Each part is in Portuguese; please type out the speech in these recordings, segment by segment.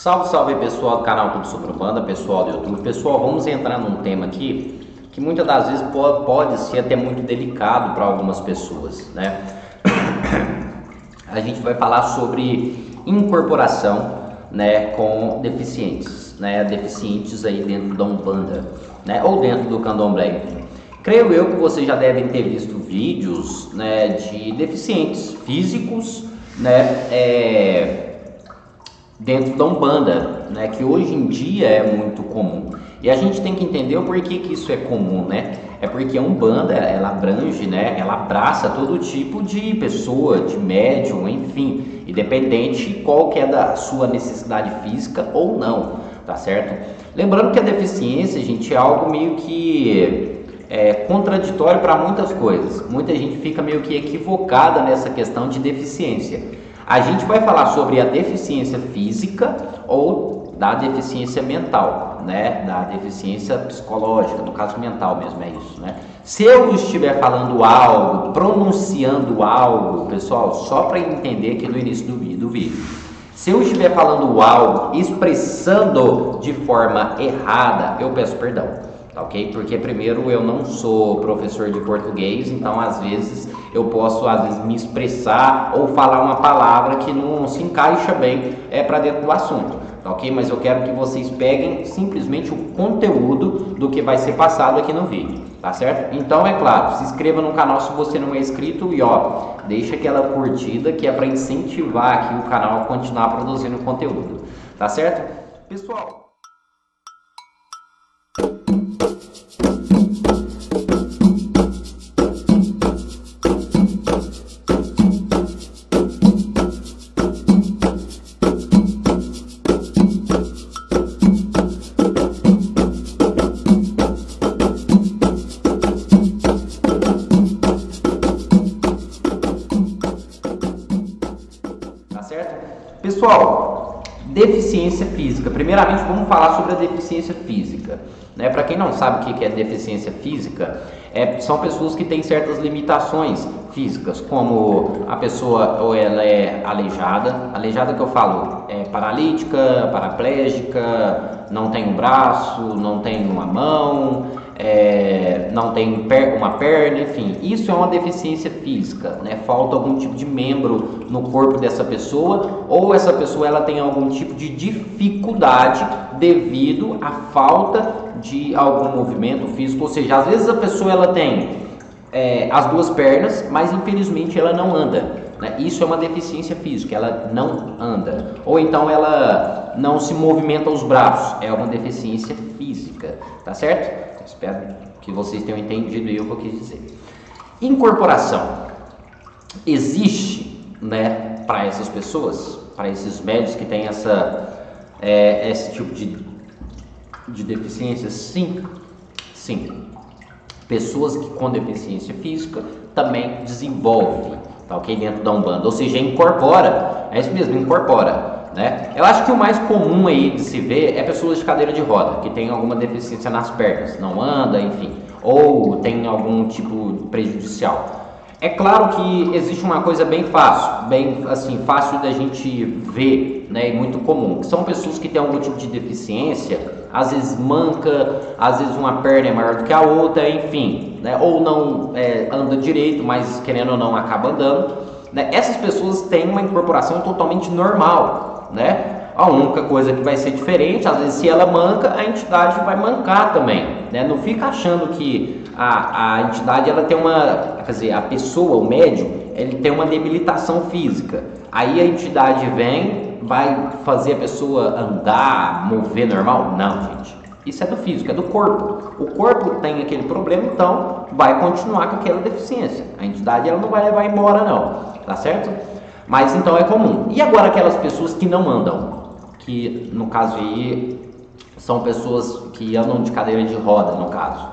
Salve, salve pessoal do canal Tudo Sobre Banda, pessoal do YouTube. Pessoal, vamos entrar num tema aqui que muitas das vezes pode ser até muito delicado para algumas pessoas, né? A gente vai falar sobre incorporação, né, com deficientes, né, deficientes aí dentro da Umbanda, né, ou dentro do Candomblé. Creio eu que vocês já devem ter visto vídeos, né, de deficientes físicos, né, dentro da Umbanda, né, que hoje em dia é muito comum. E a gente tem que entender o porquê que isso é comum, né? É porque a Umbanda, ela abrange, né, ela abraça todo tipo de pessoa, de médium, enfim, independente qual que é da sua necessidade física ou não, tá certo? Lembrando que a deficiência, gente, é algo meio que contraditório para muitas coisas. Muita gente fica meio que equivocada nessa questão de deficiência. A gente vai falar sobre a deficiência física ou da deficiência mental, né? Da deficiência psicológica, no caso mental mesmo, é isso, né? Se eu estiver falando algo, pronunciando algo, pessoal, só para entender aqui no início do vídeo, se eu estiver falando algo, expressando de forma errada, eu peço perdão, tá ok? Porque primeiro eu não sou professor de português, então às vezes eu posso me expressar ou falar uma palavra que não se encaixa bem para dentro do assunto, tá ok? Mas eu quero que vocês peguem simplesmente o conteúdo do que vai ser passado aqui no vídeo, tá certo? Então é claro, se inscreva no canal se você não é inscrito e ó, deixa aquela curtida que é para incentivar aqui o canal a continuar produzindo conteúdo, tá certo? Pessoal, pessoal, deficiência física. Primeiramente, vamos falar sobre a deficiência física, né? Para quem não sabe o que é deficiência física, são pessoas que têm certas limitações físicas, como a pessoa ou ela é aleijada que eu falo é paralítica, paraplégica, não tem um braço, não tem uma mão, não tem uma perna, enfim, isso é uma deficiência física, né? Falta algum tipo de membro no corpo dessa pessoa, ou essa pessoa ela tem algum tipo de dificuldade devido à falta de algum movimento físico, ou seja, às vezes a pessoa ela tem as duas pernas, mas infelizmente ela não anda, né? Isso é uma deficiência física, ela não anda, ou então ela não se movimenta os braços, é uma deficiência física, tá certo? Espero que vocês tenham entendido o que eu quis dizer. Incorporação existe, né, para essas pessoas, para esses médicos que têm esse tipo de deficiência? Sim. Pessoas que com deficiência física também desenvolvem, tá ok? Dentro da Umbanda, ou seja, incorpora, é isso mesmo, incorpora. Né? Eu acho que o mais comum aí de se ver é pessoas de cadeira de roda, que tem alguma deficiência nas pernas, não anda, enfim, ou tem algum tipo prejudicial. É claro que existe uma coisa bem fácil, bem assim, fácil da gente ver, né, e muito comum, que são pessoas que têm algum tipo de deficiência, às vezes manca, às vezes uma perna é maior do que a outra, enfim, né, ou não anda direito, mas querendo ou não acaba andando, né? Essas pessoas têm uma incorporação totalmente normal, né? A única coisa que vai ser diferente, às vezes se ela manca, a entidade vai mancar também, né? Não fica achando que a entidade ela tem quer dizer, a pessoa, o médium, ele tem uma debilitação física. Aí a entidade vai fazer a pessoa andar, mover normal? Não, gente. Isso é do físico, é do corpo. O corpo tem aquele problema, então vai continuar com aquela deficiência. A entidade ela não vai levar embora não, tá certo? Mas então é comum. E agora aquelas pessoas que não andam, que no caso aí são pessoas que andam de cadeira de roda, no caso.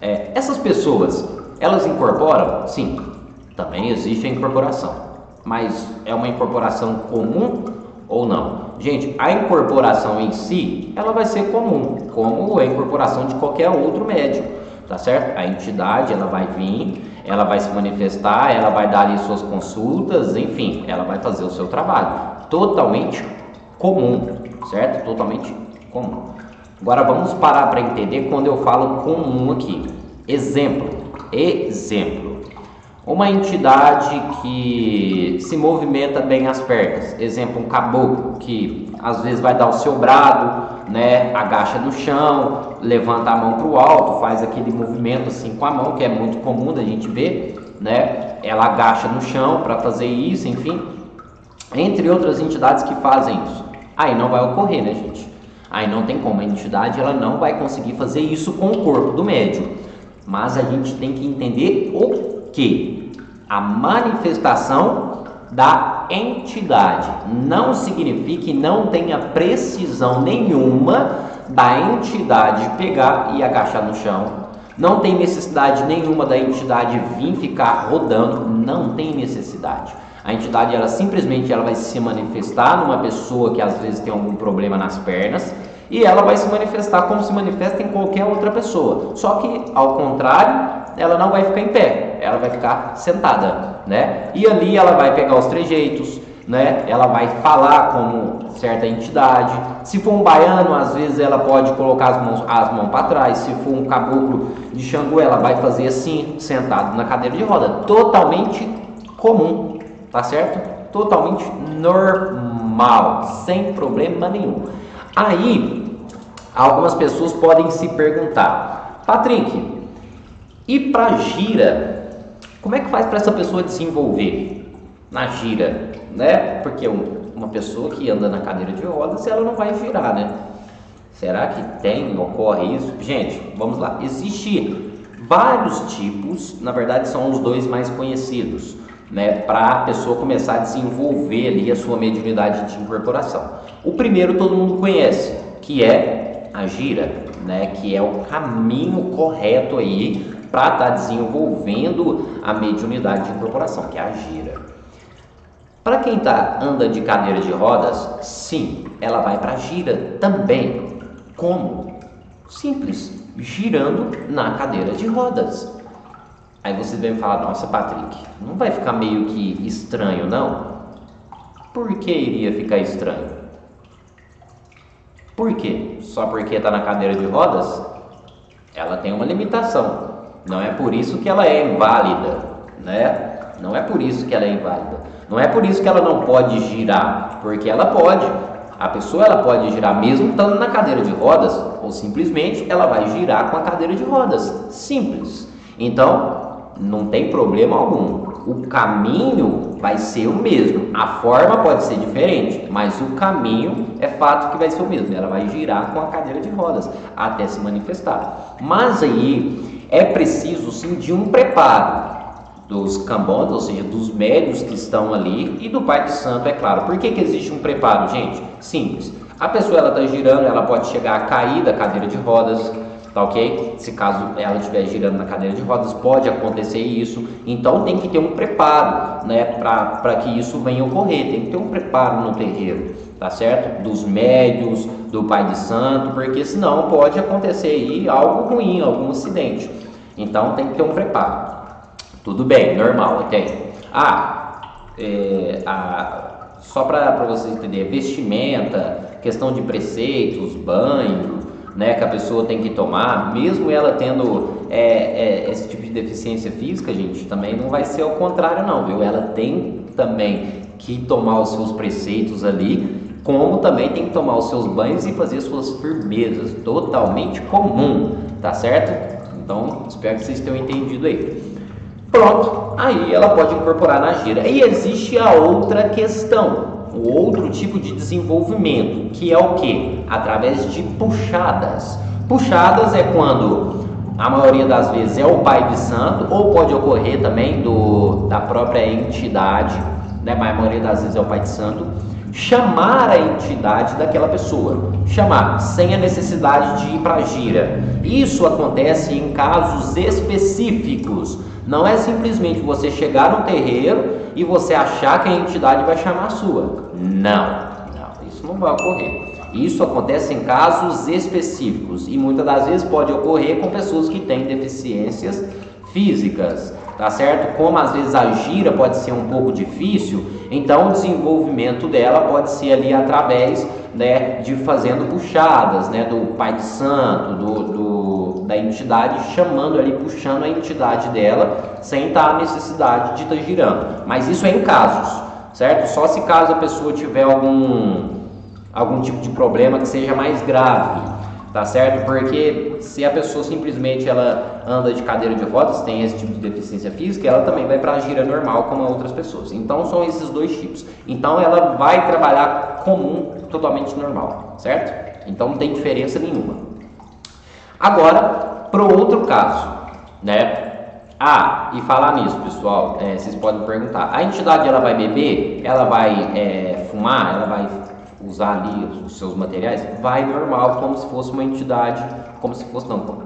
Essas pessoas, elas incorporam? Sim, também existe a incorporação. Mas é uma incorporação comum ou não? Gente, a incorporação em si, ela vai ser comum, como a incorporação de qualquer outro médium, tá certo? A entidade, ela vai vir, ela vai se manifestar, ela vai dar ali suas consultas, enfim, ela vai fazer o seu trabalho, totalmente comum, certo? Totalmente comum. Agora vamos parar para entender quando eu falo comum aqui. Exemplo. Uma entidade que se movimenta bem as pernas. Exemplo, um caboclo que às vezes vai dar o seu brado, né? Agacha no chão, levanta a mão para o alto, faz aquele movimento assim com a mão, que é muito comum da gente ver, né? Ela agacha no chão para fazer isso, enfim. Entre outras entidades que fazem isso. Aí não vai ocorrer, né, gente? Aí não tem como, a entidade ela não vai conseguir fazer isso com o corpo do médium. Mas a gente tem que entender o que? A manifestação da entidade. Não significa e não tenha precisão nenhuma da entidade pegar e agachar no chão. Não tem necessidade nenhuma da entidade vir ficar rodando. Não tem necessidade. A entidade ela simplesmente ela vai se manifestar numa pessoa que às vezes tem algum problema nas pernas e ela vai se manifestar como se manifesta em qualquer outra pessoa. Só que ao contrário, ela não vai ficar em pé, ela vai ficar sentada, né? E ali ela vai pegar os trejeitos, né? Ela vai falar como certa entidade. Se for um baiano, às vezes ela pode colocar as mãos para trás. Se for um caboclo de Xangô, ela vai fazer assim, sentado na cadeira de roda. Totalmente comum. Tá certo? Totalmente normal, sem problema nenhum. Aí, algumas pessoas podem se perguntar: Patrick, e para gira, como é que faz para essa pessoa desenvolver na gira, né? Porque uma pessoa que anda na cadeira de rodas, ela não vai girar, né? Será que ocorre isso? Gente, vamos lá. Existem vários tipos, na verdade são os dois mais conhecidos, né, para a pessoa começar a desenvolver ali a sua mediunidade de incorporação. O primeiro todo mundo conhece, que é a gira, né, que é o caminho correto aí para estar desenvolvendo a mediunidade de incorporação, que é a gira. Para quem anda de cadeira de rodas, sim, ela vai para a gira também. Como? Simples, girando na cadeira de rodas. Aí você vem falar: nossa, Patrick, não vai ficar meio que estranho, não? Por que iria ficar estranho? Por quê? Só porque está na cadeira de rodas? Ela tem uma limitação. Não é por isso que ela é inválida, né? Não é por isso que ela é inválida. Não é por isso que ela não pode girar, porque ela pode. A pessoa ela pode girar mesmo estando na cadeira de rodas, ou simplesmente ela vai girar com a cadeira de rodas. Simples. Então, não tem problema algum. O caminho vai ser o mesmo. A forma pode ser diferente, mas o caminho é fato que vai ser o mesmo. Ela vai girar com a cadeira de rodas até se manifestar. Mas aí é preciso sim de um preparo dos cambondas, ou seja, dos médios que estão ali, e do Pai de Santo, é claro. Por que existe um preparo, gente? Simples. A pessoa ela está girando, ela pode chegar a cair da cadeira de rodas. Tá ok? Se caso ela estiver girando na cadeira de rodas, pode acontecer isso. Então tem que ter um preparo, né, para que isso venha ocorrer. Tem que ter um preparo no terreiro, tá certo? Dos médios, do Pai de Santo, porque senão pode acontecer aí algo ruim, algum acidente. Então tem que ter um preparo. Tudo bem, normal, ok? Só para vocês entenderem, vestimenta, questão de preceitos, banho, né, que a pessoa tem que tomar, mesmo ela tendo esse tipo de deficiência física, gente, também não vai ser ao contrário não, viu? Ela tem também que tomar os seus preceitos ali, como também tem que tomar os seus banhos e fazer suas firmezas, totalmente comum, tá certo? Então, espero que vocês tenham entendido aí. Pronto, aí ela pode incorporar na gira. E existe a outra questão, o outro tipo de desenvolvimento, que é o que? Através de puxadas. Puxadas é quando a maioria das vezes é o Pai de Santo, ou pode ocorrer também da própria entidade, né? Mas a maioria das vezes é o Pai de Santo, chamar a entidade daquela pessoa, chamar, sem a necessidade de ir para a gira. Isso acontece em casos específicos. Não é simplesmente você chegar no terreiro e você achar que a entidade vai chamar a sua. Não, isso não vai ocorrer. Isso acontece em casos específicos e muitas das vezes pode ocorrer com pessoas que têm deficiências físicas, tá certo? Como às vezes a gira pode ser um pouco difícil, então o desenvolvimento dela pode ser ali através, né, de fazendo puxadas, né, do pai de santo, da entidade, chamando ali, puxando a entidade dela, sem estar a necessidade de estar girando. Mas isso é em casos, certo? Só se caso a pessoa tiver algum tipo de problema que seja mais grave, tá certo? Porque se a pessoa simplesmente ela anda de cadeira de rodas, tem esse tipo de deficiência física, ela também vai para a gira normal como outras pessoas. Então são esses dois tipos. Então ela vai trabalhar comum, totalmente normal, certo? Então não tem diferença nenhuma. Agora, para o outro caso, né? E falar nisso, pessoal, vocês podem perguntar, a entidade ela vai beber? Ela vai fumar? Ela vai usar ali os seus materiais? Vai normal, como se fosse uma entidade,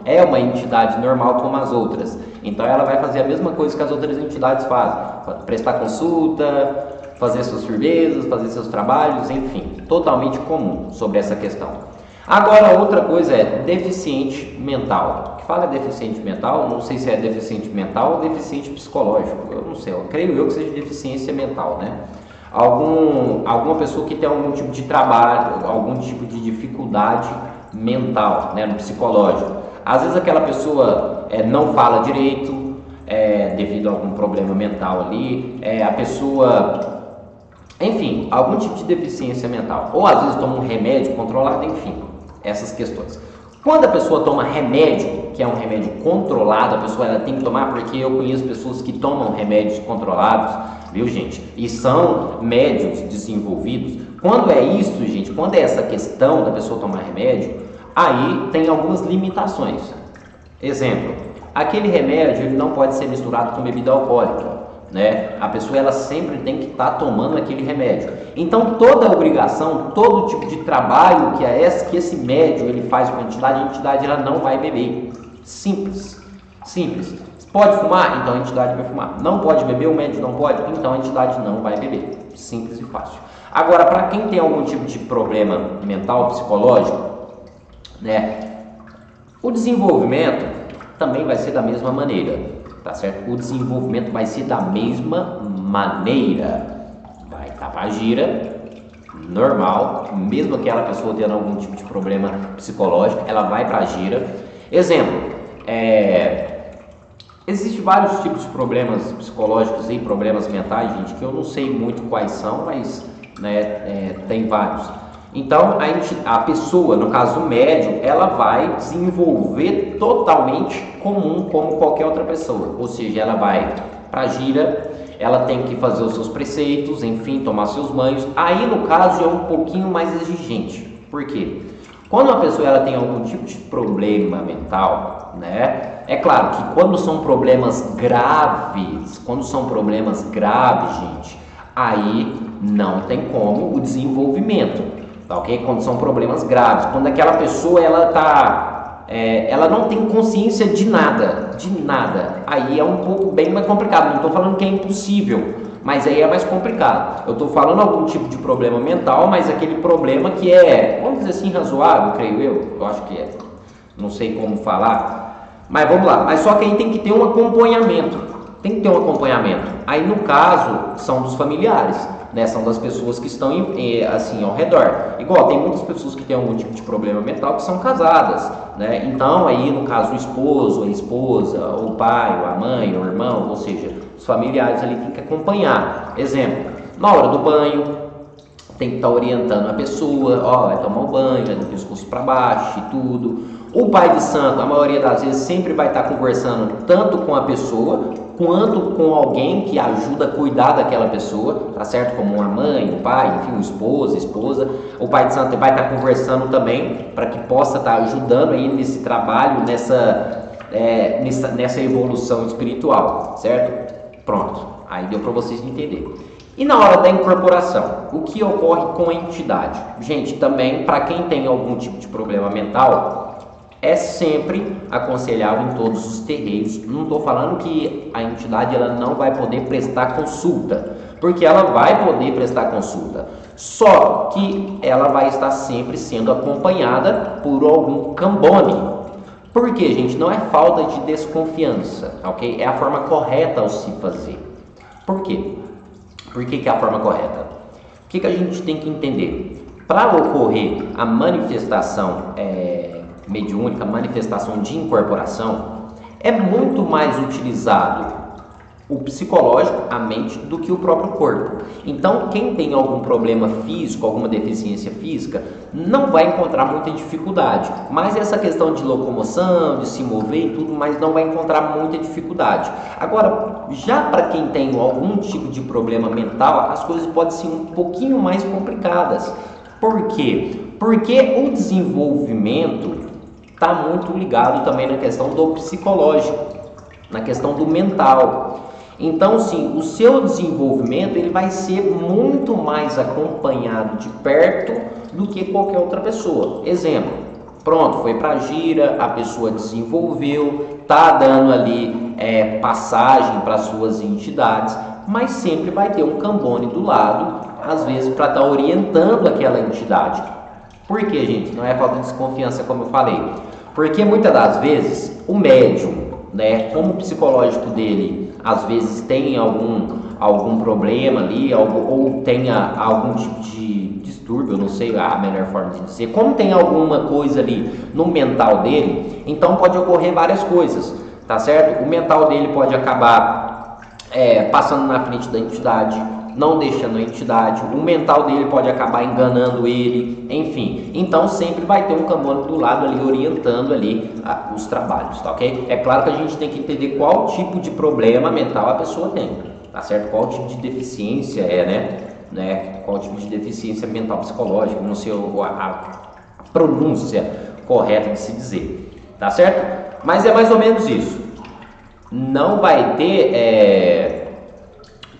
é uma entidade normal como as outras. Então ela vai fazer a mesma coisa que as outras entidades fazem, prestar consulta, fazer suas firmezas, fazer seus trabalhos, enfim, totalmente comum sobre essa questão. Agora, outra coisa é deficiente mental. Que fala deficiente mental, não sei se é deficiente mental ou deficiente psicológico, eu não sei, eu creio que seja deficiência mental, né? Alguma pessoa que tem algum tipo de trabalho, algum tipo de dificuldade mental, né, no psicológico. Às vezes aquela pessoa não fala direito, devido a algum problema mental ali, a pessoa, enfim, algum tipo de deficiência mental. Ou às vezes toma um remédio controlado, enfim, essas questões. Quando a pessoa toma remédio, que é um remédio controlado, a pessoa ela tem que tomar, porque eu conheço pessoas que tomam remédios controlados, viu, gente? E são médios desenvolvidos. Quando é isso, gente, quando é essa questão da pessoa tomar remédio, aí tem algumas limitações. Exemplo, aquele remédio ele não pode ser misturado com bebida alcoólica, né? A pessoa ela sempre tem que estar tomando aquele remédio. Então toda obrigação, todo tipo de trabalho que esse médium ele faz com a entidade ela não vai beber. Simples. Pode fumar? Então a entidade vai fumar. Não pode beber? O médium não pode? Então a entidade não vai beber. Simples e fácil. Agora, para quem tem algum tipo de problema mental, psicológico, né, o desenvolvimento também vai ser da mesma maneira, tá certo? O desenvolvimento vai ser da mesma maneira. Vai estar para a gira normal, mesmo aquela pessoa tendo algum tipo de problema psicológico, ela vai para a gira. Exemplo, existem vários tipos de problemas psicológicos e problemas mentais, gente, que eu não sei muito quais são, mas né, tem vários. Então a pessoa, no caso o médium, ela vai desenvolver totalmente comum como qualquer outra pessoa, ou seja, ela vai para a gira, ela tem que fazer os seus preceitos, enfim, tomar seus banhos. Aí no caso é um pouquinho mais exigente. Por quê? Quando a pessoa ela tem algum tipo de problema mental, né? É claro que quando são problemas graves, gente, aí não tem como o desenvolvimento, tá ok? Quando são problemas graves, quando aquela pessoa ela não tem consciência de nada, aí é um pouco bem mais complicado. Não estou falando que é impossível, mas aí é mais complicado. Eu estou falando algum tipo de problema mental, mas aquele problema que vamos dizer assim, razoável, creio eu acho que não sei como falar, mas vamos lá. Mas só que aí tem que ter um acompanhamento, aí no caso são dos familiares, né? São das pessoas que estão assim ao redor. Igual tem muitas pessoas que têm algum tipo de problema mental que são casadas, né? Então aí no caso o esposo, a esposa, o pai, a mãe, o irmão, ou seja, os familiares ali tem que acompanhar. Exemplo, na hora do banho tem que estar orientando a pessoa, vai tomar o banho, vai do pescoço para baixo e tudo. O pai de santo, a maioria das vezes, sempre vai estar conversando tanto com a pessoa quanto com alguém que ajuda a cuidar daquela pessoa, tá certo? Como uma mãe, um pai, enfim, um esposo, esposa. O pai de santo vai estar conversando também para que possa estar ajudando aí nesse trabalho, nessa evolução espiritual, certo? Pronto, aí deu para vocês entenderem. E na hora da incorporação, o que ocorre com a entidade? Gente, também para quem tem algum tipo de problema mental, é sempre aconselhável em todos os terreiros. Não estou falando que a entidade ela não vai poder prestar consulta, porque ela vai poder prestar consulta, só que ela vai estar sempre sendo acompanhada por algum cambone, Por quê, gente? Não é falta de desconfiança, ok? É a forma correta ao se fazer. Por quê? Por que é a forma correta? O que a gente tem que entender? Para ocorrer a manifestação mediúnica, manifestação de incorporação, é muito mais utilizado o psicológico, a mente, do que o próprio corpo. Então, quem tem algum problema físico, alguma deficiência física, não vai encontrar muita dificuldade. Mas essa questão de locomoção, de se mover e tudo mais, não vai encontrar muita dificuldade. Agora, já para quem tem algum tipo de problema mental, as coisas podem ser um pouquinho mais complicadas. Por quê? Porque o desenvolvimento está muito ligado também na questão do psicológico, na questão do mental. Então, sim, o seu desenvolvimento ele vai ser muito mais acompanhado de perto do que qualquer outra pessoa. Exemplo, pronto, foi para a gira, a pessoa desenvolveu, tá dando ali passagem para suas entidades, mas sempre vai ter um Cambone do lado, às vezes para estar orientando aquela entidade. Por quê, gente? Não é falta de desconfiança, como eu falei. Porque muitas das vezes o médium, como o psicológico dele às vezes tem algum problema ali, ou tenha algum tipo de distúrbio, eu não sei a melhor forma de dizer, como tem alguma coisa ali no mental dele, então pode ocorrer várias coisas, tá certo? O mental dele pode acabar passando na frente da entidade, não deixando a entidade, o mental dele pode acabar enganando ele, enfim. Então sempre vai ter um Cambone do lado ali, orientando ali os trabalhos, tá ok? É claro que a gente tem que entender qual tipo de problema mental a pessoa tem, tá certo? Qual tipo de deficiência qual tipo de deficiência mental psicológica, não sei a pronúncia correta de se dizer, tá certo? Mas é mais ou menos isso. Não vai ter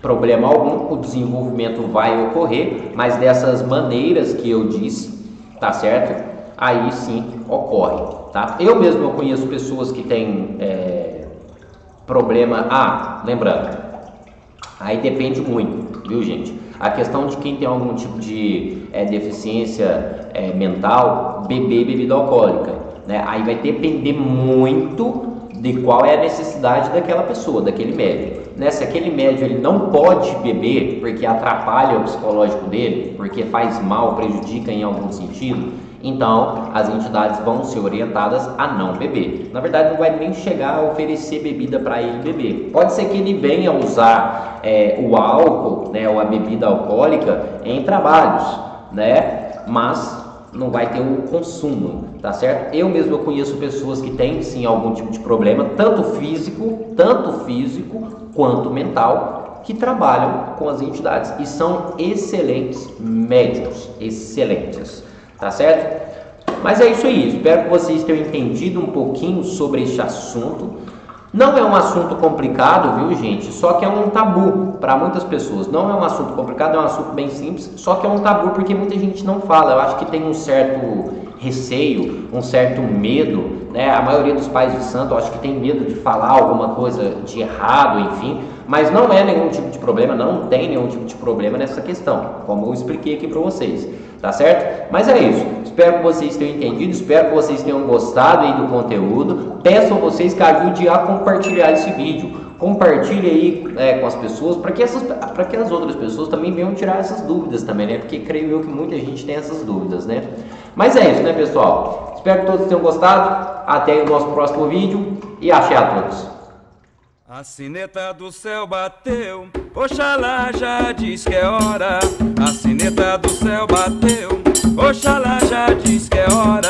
problema algum, o desenvolvimento vai ocorrer, mas dessas maneiras que eu disse, tá certo? Aí sim ocorre, tá? Eu mesmo conheço pessoas que têm problema, lembrando, aí depende muito, viu, gente? A questão de quem tem algum tipo de deficiência mental, beber bebida alcoólica, né? Aí vai depender muito de qual é a necessidade daquela pessoa, daquele médium. Se aquele médium ele não pode beber porque atrapalha o psicológico dele, porque faz mal, prejudica em algum sentido, então as entidades vão ser orientadas a não beber. Na verdade, não vai nem chegar a oferecer bebida para ele beber. Pode ser que ele venha usar o álcool, ou a bebida alcoólica em trabalhos, mas não vai ter o consumo, tá certo? Eu mesmo conheço pessoas que têm sim algum tipo de problema, tanto físico quanto mental, que trabalham com as entidades e são excelentes médicos, excelentes, tá certo? Mas é isso aí, espero que vocês tenham entendido um pouquinho sobre este assunto. Não é um assunto complicado, viu, gente? Só que é um tabu para muitas pessoas. Não é um assunto complicado, é um assunto bem simples, só que é um tabu porque muita gente não fala. Eu acho que tem um certo receio, um certo medo, A maioria dos pais de santo, eu acho que tem medo de falar alguma coisa de errado, enfim. Mas não é nenhum tipo de problema, não tem nenhum tipo de problema nessa questão, como eu expliquei aqui para vocês, tá certo? Mas é isso, espero que vocês tenham entendido, espero que vocês tenham gostado aí do conteúdo. Peço a vocês que ajudem a compartilhar esse vídeo, compartilhe aí com as pessoas, para que as outras pessoas também venham tirar essas dúvidas também, Porque creio eu que muita gente tem essas dúvidas, Mas é isso, pessoal? Espero que todos tenham gostado, até o nosso próximo vídeo e axé a todos. A sineta do céu bateu, Oxalá já diz que é hora. A sineta do céu bateu, Oxalá já diz que é hora.